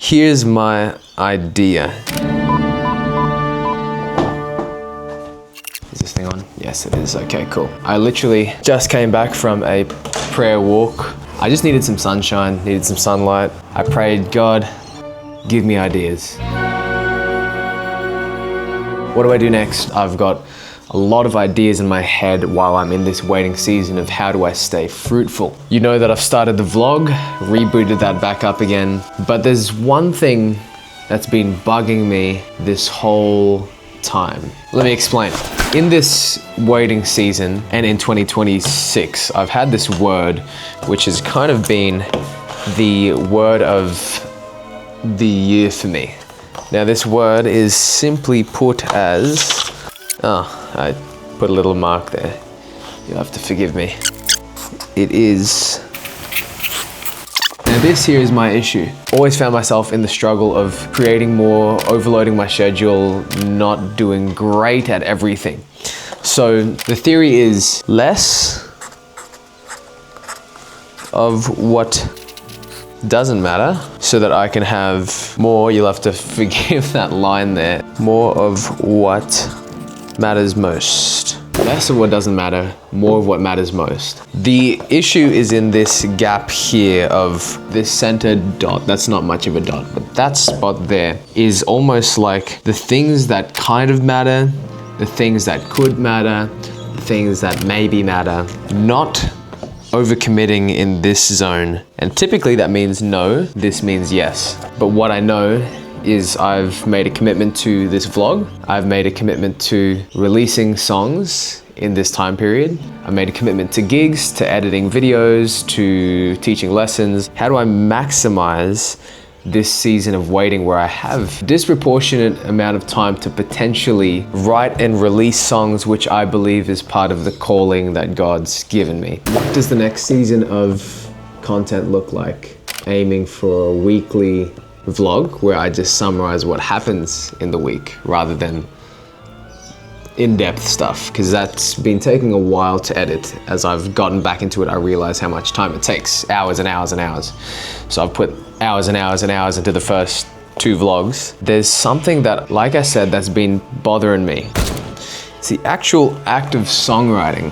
Here's my idea. Is this thing on? Yes, it is. Okay, cool. I literally just came back from a prayer walk. I just needed some sunshine, needed some sunlight. I prayed, God, give me ideas. What do I do next? I've got a lot of ideas in my head while I'm in this waiting season of how do I stay fruitful. You know that I've started the vlog, rebooted that back up again, but there's one thing that's been bugging me this whole time. Let me explain. In this waiting season and in 2026, I've had this word which has kind of been the word of the year for me. Now this word is simply put as, I put a little mark there. You'll have to forgive me. It is, now this here is my issue. Always found myself in the struggle of creating more, overloading my schedule, not doing great at everything. So the theory is less of what doesn't matter so that I can have more, you'll have to forgive that line there, more of what matters most. Less of what doesn't matter, more of what matters most. The issue is in this gap here of this centered dot. That's not much of a dot, but that spot there is almost like the things that kind of matter, the things that could matter, the things that maybe matter, not overcommitting in this zone. And typically that means no, this means yes. But what I know is I've made a commitment to this vlog. I've made a commitment to releasing songs in this time period. I made a commitment to gigs, to editing videos, to teaching lessons. How do I maximize this season of waiting where I have disproportionate amount of time to potentially write and release songs, which I believe is part of the calling that God's given me? What does the next season of content look like? Aiming for a weekly vlog where I just summarize what happens in the week rather than in-depth stuff, because that's been taking a while to edit. As I've gotten back into it, I realize how much time it takes, hours and hours and hours. So I've put hours and hours and hours into the first 2 vlogs. There's something that, like I said, that's been bothering me. It's the actual act of songwriting,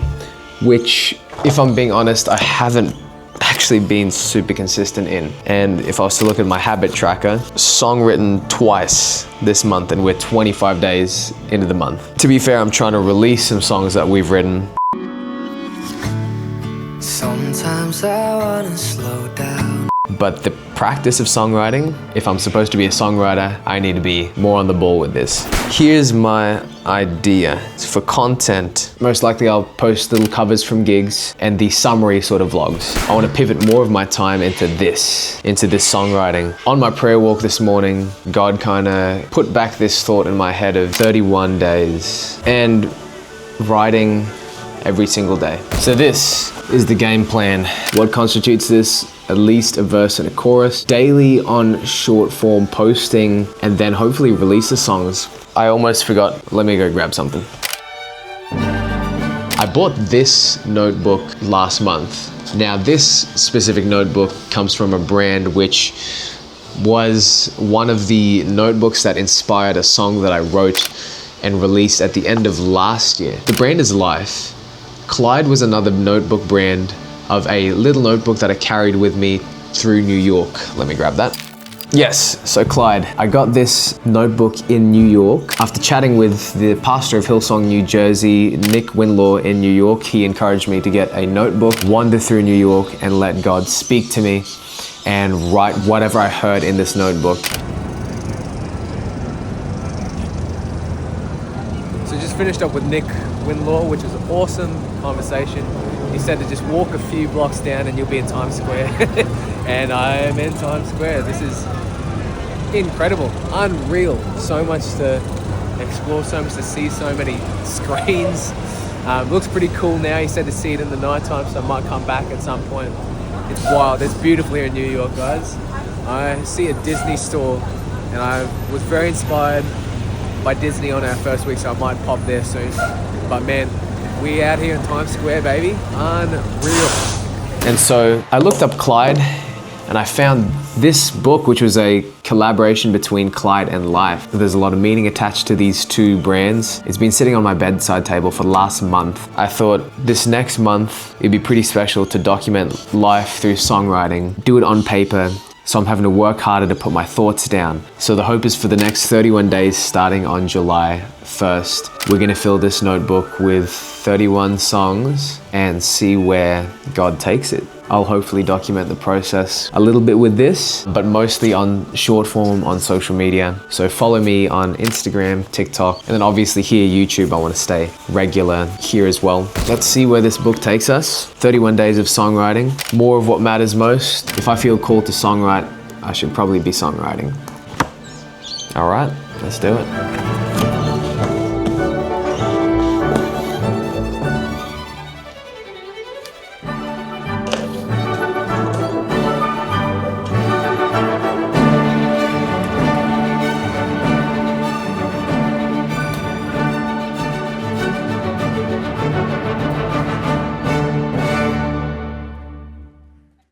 which, if I'm being honest, I haven't actually been super consistent in. And if I was to look at my habit tracker, song written twice this month, and we're 25 days into the month. To be fair, I'm trying to release some songs that we've written. Sometimes I wanna slow down. But the practice of songwriting, if I'm supposed to be a songwriter, I need to be more on the ball with this. Here's my idea. For content, most likely I'll post little covers from gigs and the summary sort of vlogs. I want to pivot more of my time into this songwriting. On my prayer walk this morning, God kind of put back this thought in my head of 31 days and writing every single day. So this is the game plan. What constitutes this? At least a verse and a chorus, daily on short form posting, and then hopefully release the songs. I almost forgot, let me go grab something. I bought this notebook last month. Now this specific notebook comes from a brand which was one of the notebooks that inspired a song that I wrote and released at the end of last year. The brand is Life. Clyde was another notebook brand of a little notebook that I carried with me through New York. Let me grab that. Yes, so Clyde, I got this notebook in New York. After chatting with the pastor of Hillsong, New Jersey, Nick Winlaw in New York, he encouraged me to get a notebook, wander through New York and let God speak to me and write whatever I heard in this notebook. So just finished up with Nick Winlaw, which was an awesome conversation. He said to just walk a few blocks down and you'll be in Times Square. And I am in Times Square. This is incredible, unreal. So much to explore, so much to see, so many screens. Looks pretty cool now. He said to see it in the nighttime, so I might come back at some point. It's wild. It's beautiful here in New York, guys. I see a Disney store and I was very inspired by Disney on our first week, so I might pop there soon. But man, we out here in Times Square, baby. Unreal. And so I looked up Clyde And I found this book, which was a collaboration between Clyde and Life. There's a lot of meaning attached to these two brands. It's been sitting on my bedside table for the last month. I thought this next month, it'd be pretty special to document life through songwriting, do it on paper, so I'm having to work harder to put my thoughts down. So the hope is for the next 31 days starting on July 1st, we're gonna fill this notebook with 31 songs and see where God takes it. I'll hopefully document the process a little bit with this, but mostly on short form on social media. So follow me on Instagram, TikTok, and then obviously here, YouTube. I want to stay regular here as well. Let's see where this book takes us. 31 days of songwriting, more of what matters most. If I feel called to songwrite, I should probably be songwriting. All right, let's do it.